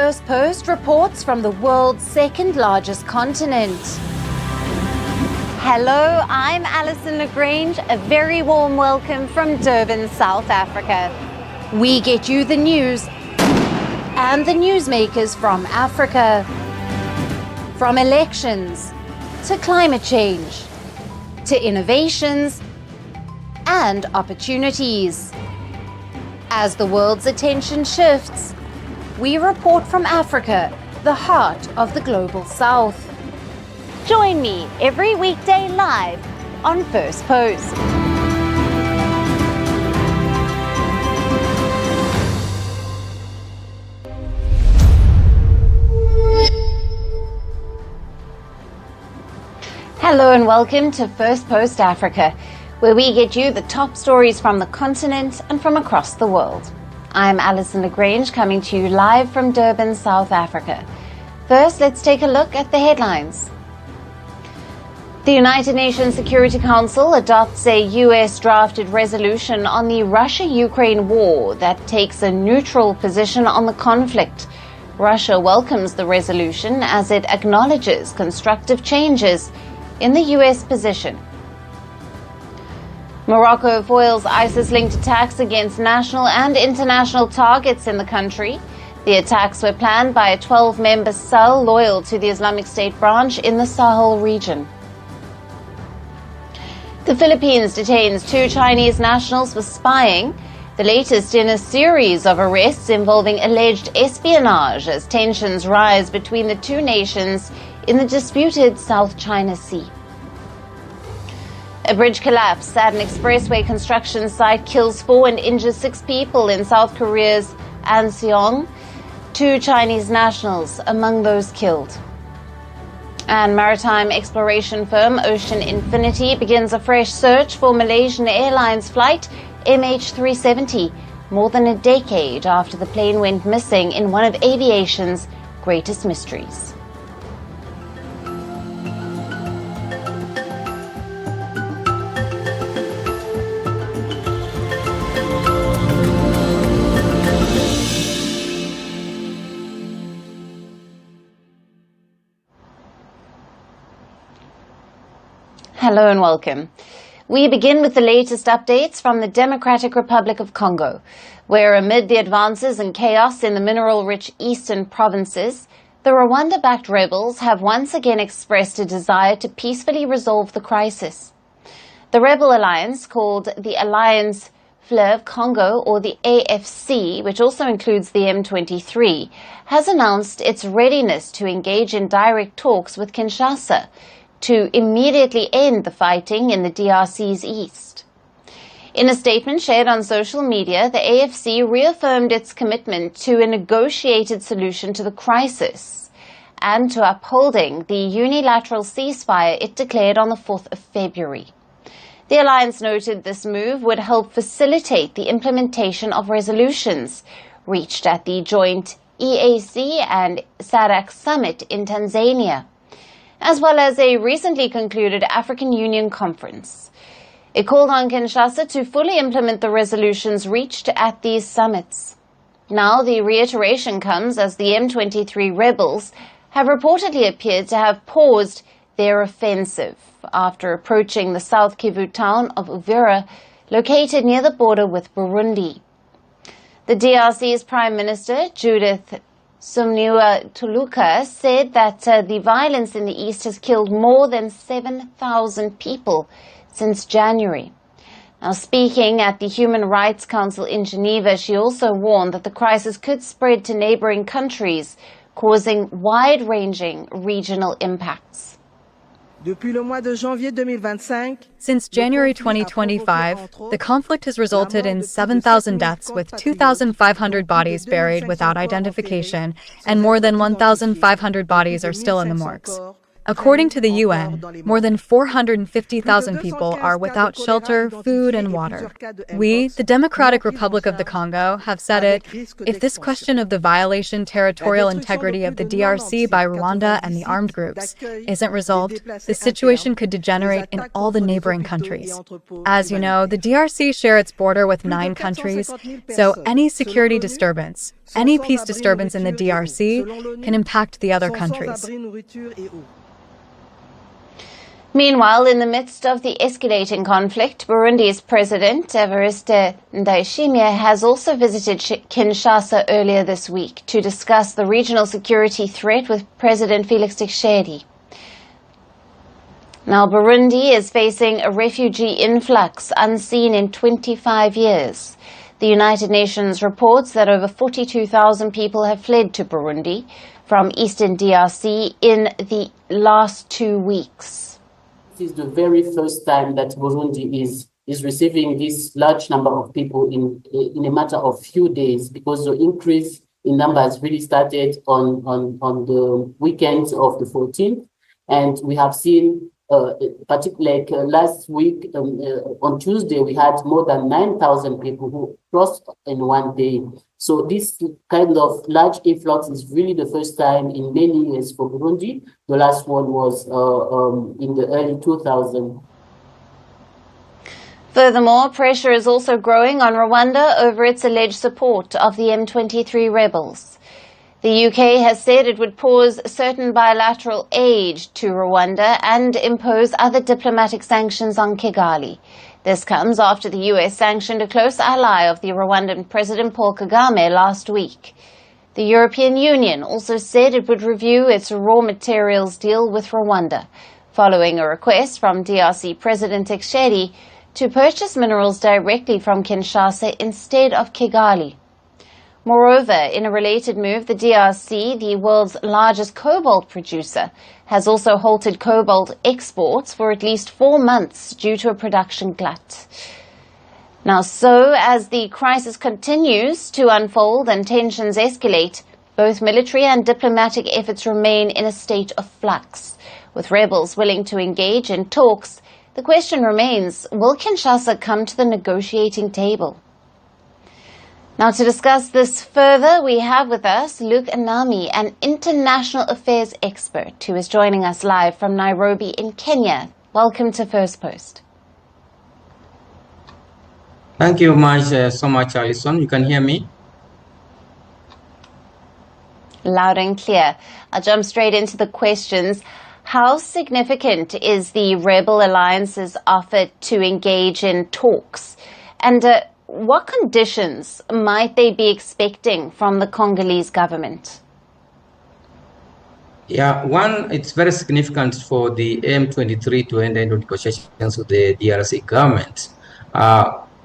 Firstpost reports from the world's second largest continent. Hello, I'm Alison Lagrange. A very warm welcome from Durban, South Africa. We get you the news and the newsmakers from Africa. From elections to climate change to innovations and opportunities. As the world's attention shifts, we report from Africa, the heart of the global south. Join me every weekday live on Firstpost. Hello and welcome to Firstpost Africa, where we get you the top stories from the continent and from across the world. I'm Alison Lagrange, coming to you live from Durban, South Africa. First, let's take a look at the headlines. The United Nations Security Council adopts a US-drafted resolution on the Russia-Ukraine war that takes a neutral position on the conflict. Russia welcomes the resolution as it acknowledges constructive changes in the US position. Morocco foils ISIS-linked attacks against national and international targets in the country. The attacks were planned by a 12-member cell loyal to the Islamic State branch in the Sahel region. The Philippines detains 2 Chinese nationals for spying, the latest in a series of arrests involving alleged espionage as tensions rise between the two nations in the disputed South China Sea. A bridge collapse at an expressway construction site kills 4 and injures 6 people in South Korea's Anseong, 2 Chinese nationals among those killed. And maritime exploration firm Ocean Infinity begins a fresh search for Malaysian Airlines flight MH370, more than a decade after the plane went missing in one of aviation's greatest mysteries. Hello and welcome. We begin with the latest updates from the Democratic Republic of Congo, where amid the advances and chaos in the mineral-rich eastern provinces, the Rwanda-backed rebels have once again expressed a desire to peacefully resolve the crisis. The rebel alliance, called the Alliance Flueve Congo, or the AFC, which also includes the M23, has announced its readiness to engage in direct talks with Kinshasa to immediately end the fighting in the DRC's east. In a statement shared on social media, the AFC reaffirmed its commitment to a negotiated solution to the crisis and to upholding the unilateral ceasefire it declared on the 4th of February. The alliance noted this move would help facilitate the implementation of resolutions reached at the joint EAC and SADC summit in Tanzania, as well as a recently concluded African Union conference. It called on Kinshasa to fully implement the resolutions reached at these summits. Now the reiteration comes as the M23 rebels have reportedly appeared to have paused their offensive after approaching the South Kivu town of Uvira, located near the border with Burundi. The DRC's Prime Minister, Judith Suminwa Tuluka, said that the violence in the east has killed more than 7,000 people since January. Now, speaking at the Human Rights Council in Geneva, she also warned that the crisis could spread to neighboring countries, causing wide-ranging regional impacts. Since January 2025, the conflict has resulted in 7,000 deaths with 2,500 bodies buried without identification, and more than 1,500 bodies are still in the morgues. According to the UN, more than 450,000 people are without shelter, food, and water. We, the Democratic Republic of the Congo, have said it, if this question of the violation territorial integrity of the DRC by Rwanda and the armed groups isn't resolved, the situation could degenerate in all the neighboring countries. As you know, the DRC share its border with 9 countries, so any security disturbance, any peace disturbance in the DRC can impact the other countries. Meanwhile, in the midst of the escalating conflict, Burundi's President Evariste Ndayishimiye has also visited Kinshasa earlier this week to discuss the regional security threat with President Felix Tshisekedi. Now, Burundi is facing a refugee influx unseen in 25 years. The United Nations reports that over 42,000 people have fled to Burundi from Eastern DRC in the last 2 weeks. This is the very first time that Burundi is receiving this large number of people in a matter of few days, because the increase in numbers really started on the weekend of the 14th. And we have seen, particularly like last week, on Tuesday, we had more than 9,000 people who crossed in one day. So this kind of large influx is really the first time in many years for Burundi. The last one was in the early 2000s. Furthermore, pressure is also growing on Rwanda over its alleged support of the M23 rebels. The UK has said it would pause certain bilateral aid to Rwanda and impose other diplomatic sanctions on Kigali. This comes after the US sanctioned a close ally of the Rwandan President Paul Kagame last week. The European Union also said it would review its raw materials deal with Rwanda, following a request from DRC President Tshisekedi to purchase minerals directly from Kinshasa instead of Kigali. Moreover, in a related move, the DRC, the world's largest cobalt producer, has also halted cobalt exports for at least 4 months due to a production glut. Now, so as the crisis continues to unfold and tensions escalate, both military and diplomatic efforts remain in a state of flux. With rebels willing to engage in talks, the question remains, will Kinshasa come to the negotiating table? Now, to discuss this further, we have with us Luke Anami, an international affairs expert who is joining us live from Nairobi in Kenya. Welcome to Firstpost. Thank you so much, Alison. You can hear me? Loud and clear. I'll jump straight into the questions. How significant is the rebel alliance's offer to engage in talks? And what conditions might they be expecting from the Congolese government? Yeah, one, it's very significant for the M23 to enter into negotiations with the DRC government.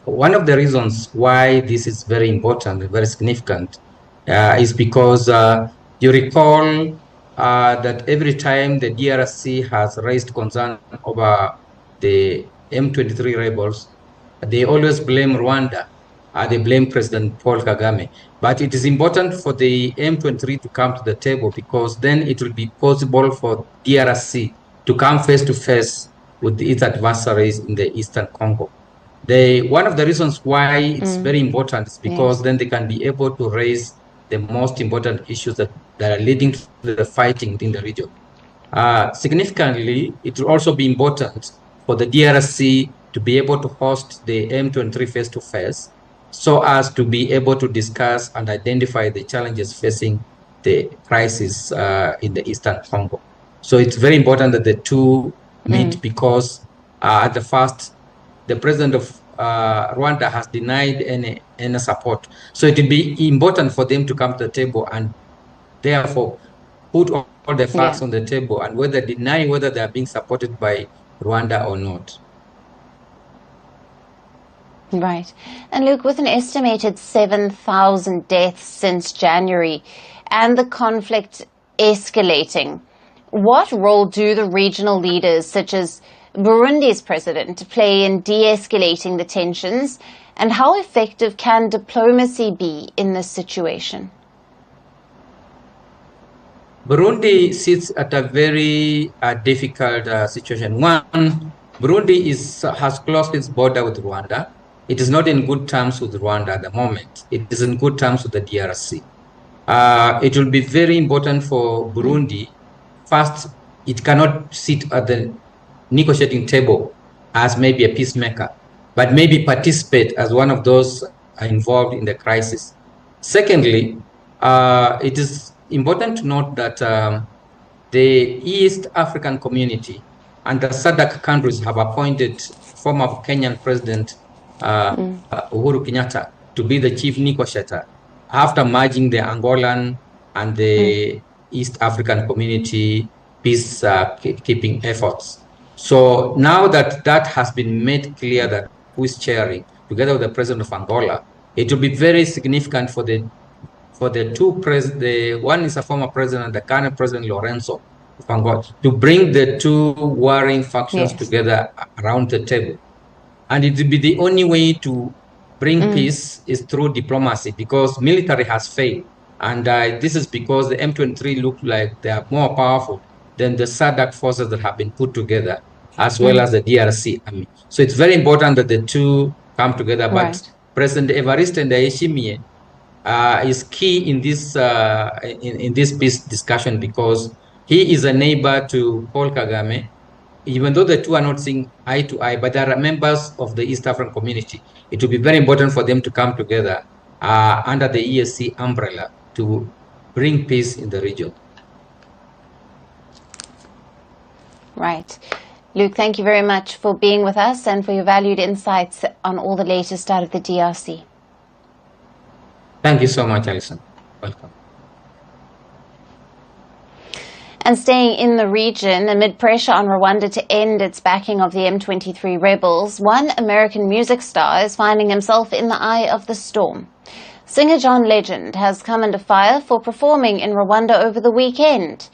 One of the reasons why this is very important, very significant, is because you recall that every time the DRC has raised concern over the M23 rebels, they always blame Rwanda. They blame President Paul Kagame. But it is important for the M23 to come to the table, because then it will be possible for DRC to come face to face with its adversaries in the Eastern Congo. One of the reasons why it's very important is because then they can be able to raise the most important issues that are leading to the fighting in the region. Significantly, it will also be important for the DRC to be able to host the M23 face-to-face, so as to be able to discuss and identify the challenges facing the crisis in the Eastern Congo. So it's very important that the two meet, because at the first, the president of Rwanda has denied any support. So it will be important for them to come to the table and therefore put all the facts on the table and deny whether they are being supported by Rwanda or not. Right. And Luke, with an estimated 7,000 deaths since January and the conflict escalating, what role do the regional leaders, such as Burundi's president, play in de-escalating the tensions, and how effective can diplomacy be in this situation? Burundi sits at a very difficult situation. One, Burundi has closed its border with Rwanda. It is not in good terms with Rwanda at the moment. It is in good terms with the DRC. It will be very important for Burundi. First, it cannot sit at the negotiating table as maybe a peacemaker, but maybe participate as one of those involved in the crisis. Secondly, it is important to note that the East African community and the SADC countries have appointed former Kenyan President Uhuru Kenyatta to be the chief negotiator after merging the Angolan and the East African community peace keeping efforts. So now that that has been made clear that who is chairing, together with the president of Angola, it will be very significant for the two presidents. The one is a former president, the current president Lorenzo of Angola, to bring the two warring factions together around the table. And it will be the only way to bring peace is through diplomacy, because military has failed. And this is because the M23 look like they are more powerful than the SADC forces that have been put together, as well as the DRC army. So it's very important that the two come together. But President Evariste Ndayishimiye is key in this in this peace discussion, because he is a neighbor to Paul Kagame. Even though the two are not seeing eye to eye, but they are members of the East African community. It will be very important for them to come together under the EAC umbrella to bring peace in the region. Right. Luke, thank you very much for being with us and for your valued insights on all the latest out of the DRC. Thank you so much, Alison. Welcome. And staying in the region, amid pressure on Rwanda to end its backing of the M23 rebels, one American music star is finding himself in the eye of the storm. Singer John Legend has come under fire for performing in Rwanda over the weekend.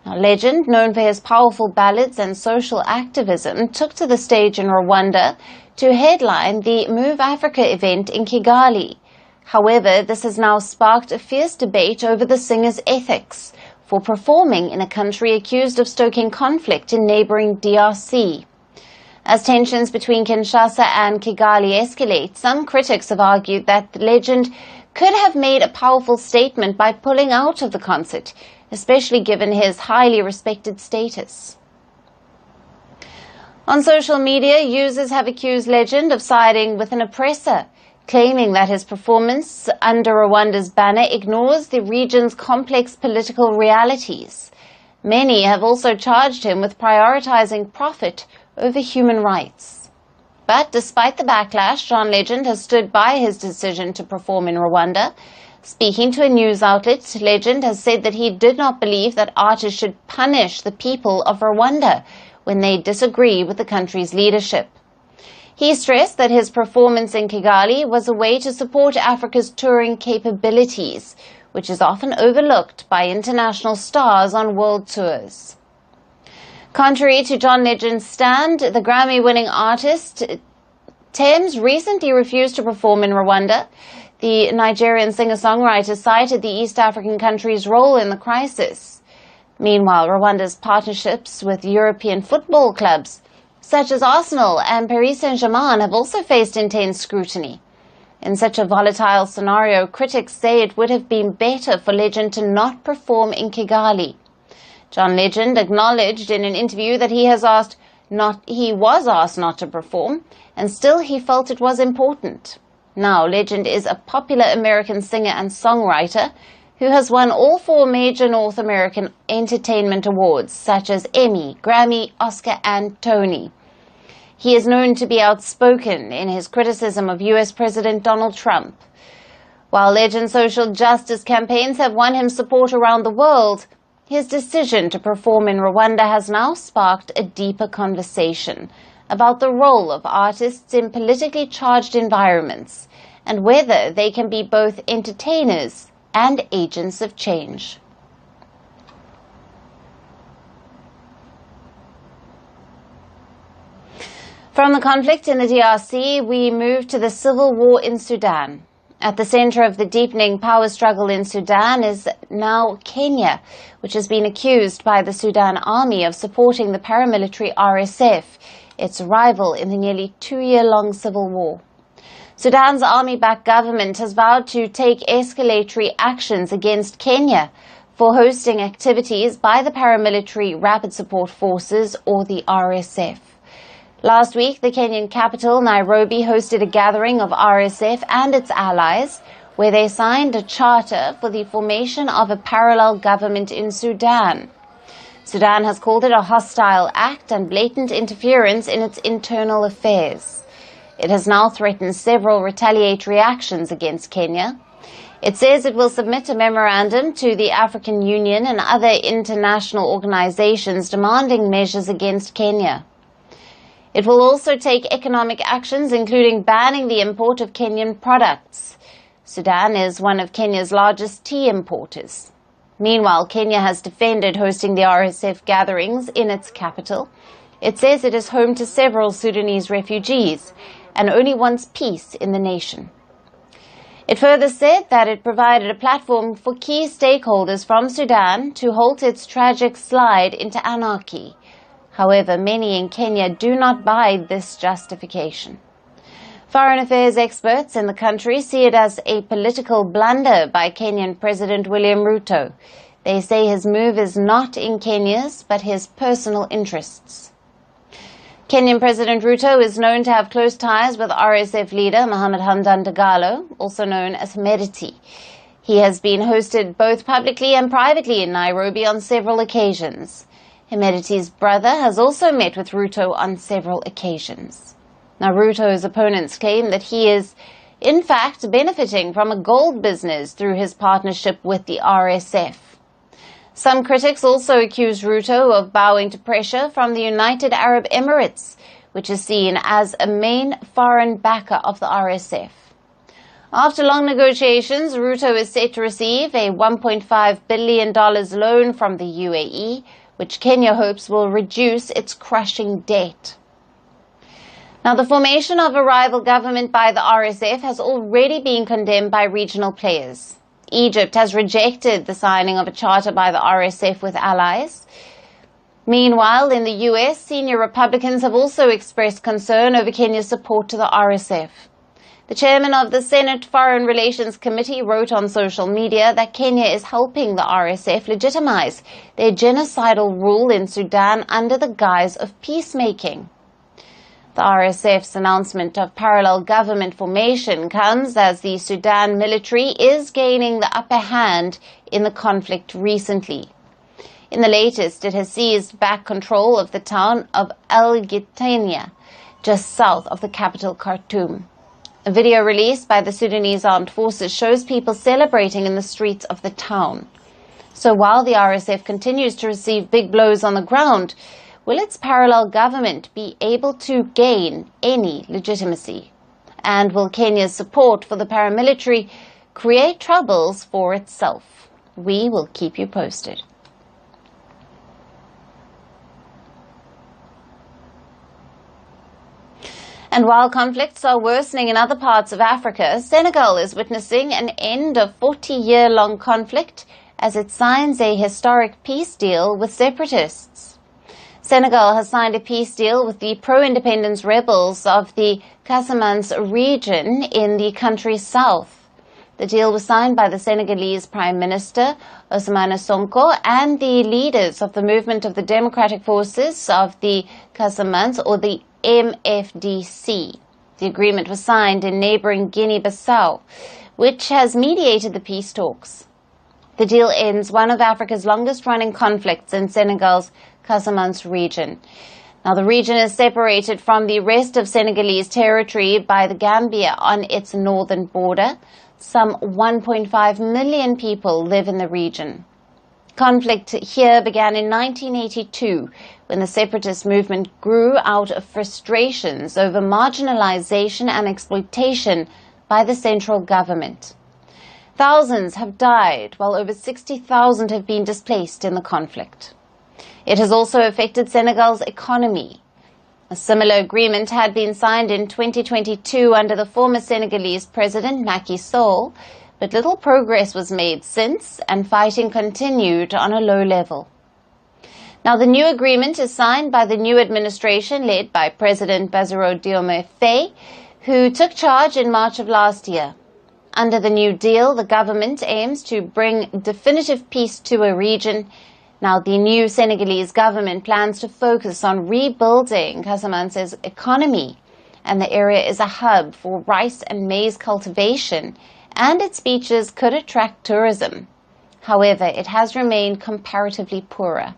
Now, Legend, known for his powerful ballads and social activism, took to the stage in Rwanda to headline the Move Africa event in Kigali. However, this has now sparked a fierce debate over the singer's ethics for performing in a country accused of stoking conflict in neighboring DRC. As tensions between Kinshasa and Kigali escalate, some critics have argued that the Legend could have made a powerful statement by pulling out of the concert, especially given his highly respected status. On social media, users have accused Legend of siding with an oppressor, claiming that his performance under Rwanda's banner ignores the region's complex political realities. Many have also charged him with prioritizing profit over human rights. But despite the backlash, John Legend has stood by his decision to perform in Rwanda. Speaking to a news outlet, Legend has said that he did not believe that artists should punish the people of Rwanda when they disagree with the country's leadership. He stressed that his performance in Kigali was a way to support Africa's touring capabilities, which is often overlooked by international stars on world tours. Contrary to John Legend's stand, the Grammy-winning artist Thames recently refused to perform in Rwanda. The Nigerian singer-songwriter cited the East African country's role in the crisis. Meanwhile, Rwanda's partnerships with European football clubs such as Arsenal and Paris Saint-Germain have also faced intense scrutiny. In such a volatile scenario, critics say it would have been better for Legend to not perform in Kigali. John Legend acknowledged in an interview that he was asked not to perform, and still he felt it was important. Now, Legend is a popular American singer and songwriter who has won all 4 major North American entertainment awards, such as Emmy, Grammy, Oscar, and Tony. He is known to be outspoken in his criticism of U.S. President Donald Trump. While Legend's social justice campaigns have won him support around the world, his decision to perform in Rwanda has now sparked a deeper conversation about the role of artists in politically charged environments and whether they can be both entertainers and agents of change. From the conflict in the DRC, we move to the civil war in Sudan. At the center of the deepening power struggle in Sudan is now Kenya, which has been accused by the Sudan army of supporting the paramilitary RSF, its rival in the nearly 2-year-long civil war. Sudan's army-backed government has vowed to take escalatory actions against Kenya for hosting activities by the paramilitary Rapid Support Forces, or the RSF. Last week, the Kenyan capital, Nairobi, hosted a gathering of RSF and its allies, where they signed a charter for the formation of a parallel government in Sudan. Sudan has called it a hostile act and blatant interference in its internal affairs. It has now threatened several retaliatory actions against Kenya. It says it will submit a memorandum to the African Union and other international organizations demanding measures against Kenya. It will also take economic actions, including banning the import of Kenyan products. Sudan is one of Kenya's largest tea importers. Meanwhile, Kenya has defended hosting the RSF gatherings in its capital. It says it is home to several Sudanese refugees and only wants peace in the nation. It further said that it provided a platform for key stakeholders from Sudan to halt its tragic slide into anarchy. However, many in Kenya do not buy this justification. Foreign affairs experts in the country see it as a political blunder by Kenyan President William Ruto. They say his move is not in Kenya's, but his personal interests. Kenyan President Ruto is known to have close ties with RSF leader Mohamed Hamdan Dagalo, also known as Hemedti. He has been hosted both publicly and privately in Nairobi on several occasions. Hemedti's brother has also met with Ruto on several occasions. Now, Ruto's opponents claim that he is, in fact, benefiting from a gold business through his partnership with the RSF. Some critics also accuse Ruto of bowing to pressure from the United Arab Emirates, which is seen as a main foreign backer of the RSF. After long negotiations, Ruto is set to receive a $1.5 billion loan from the UAE, which Kenya hopes will reduce its crushing debt. Now, the formation of a rival government by the RSF has already been condemned by regional players. Egypt has rejected the signing of a charter by the RSF with allies. Meanwhile, in the US, senior Republicans have also expressed concern over Kenya's support to the RSF. The chairman of the Senate Foreign Relations Committee wrote on social media that Kenya is helping the RSF legitimize their genocidal rule in Sudan under the guise of peacemaking. The RSF's announcement of parallel government formation comes as the Sudan military is gaining the upper hand in the conflict recently. In the latest, it has seized back control of the town of El-Gitania, just south of the capital Khartoum. A video released by the Sudanese Armed Forces shows people celebrating in the streets of the town. So while the RSF continues to receive big blows on the ground, will its parallel government be able to gain any legitimacy? And will Kenya's support for the paramilitary create troubles for itself? We will keep you posted. And while conflicts are worsening in other parts of Africa, Senegal is witnessing an end of 40-year-long conflict as it signs a historic peace deal with separatists. Senegal has signed a peace deal with the pro-independence rebels of the Casamance region in the country's south. The deal was signed by the Senegalese Prime Minister, Ousmane Sonko, and the leaders of the Movement of the Democratic Forces of the Casamance, or the MFDC. The agreement was signed in neighboring Guinea-Bissau, which has mediated the peace talks. The deal ends one of Africa's longest-running conflicts in Senegal's Casamance region. Now, the region is separated from the rest of Senegalese territory by the Gambia on its northern border. Some 1.5 million people live in the region. Conflict here began in 1982, when the separatist movement grew out of frustrations over marginalization and exploitation by the central government. Thousands have died, while over 60,000 have been displaced in the conflict. It has also affected Senegal's economy. A similar agreement had been signed in 2022 under the former Senegalese president Macky Sall, but little progress was made since, and fighting continued on a low level. Now, the new agreement is signed by the new administration led by President Bassirou Diomaye Faye, who took charge in March of last year. Under the new deal, the government aims to bring definitive peace to a region. Now, the new Senegalese government plans to focus on rebuilding Casamance's economy, and the area is a hub for rice and maize cultivation, and its beaches could attract tourism. However, it has remained comparatively poorer.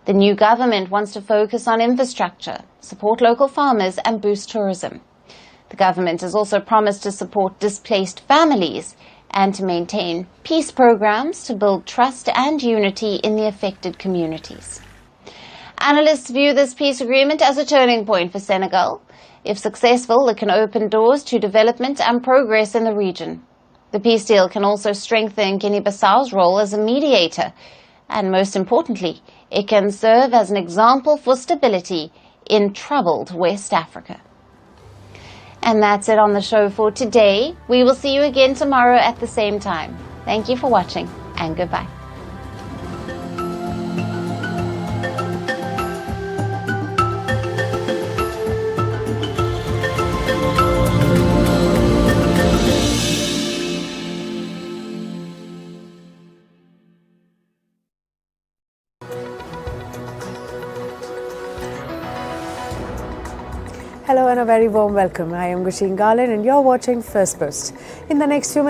The new government wants to focus on infrastructure, support local farmers, and boost tourism. The government has also promised to support displaced families and to maintain peace programs to build trust and unity in the affected communities. Analysts view this peace agreement as a turning point for Senegal. If successful, it can open doors to development and progress in the region. The peace deal can also strengthen Guinea-Bissau's role as a mediator, and most importantly, it can serve as an example for stability in troubled West Africa. And that's it on the show for today. We will see you again tomorrow at the same time. Thank you for watching, and goodbye. Hello and a very warm welcome. I am Gusheen Garland and you're watching Firstpost. In the next few minutes,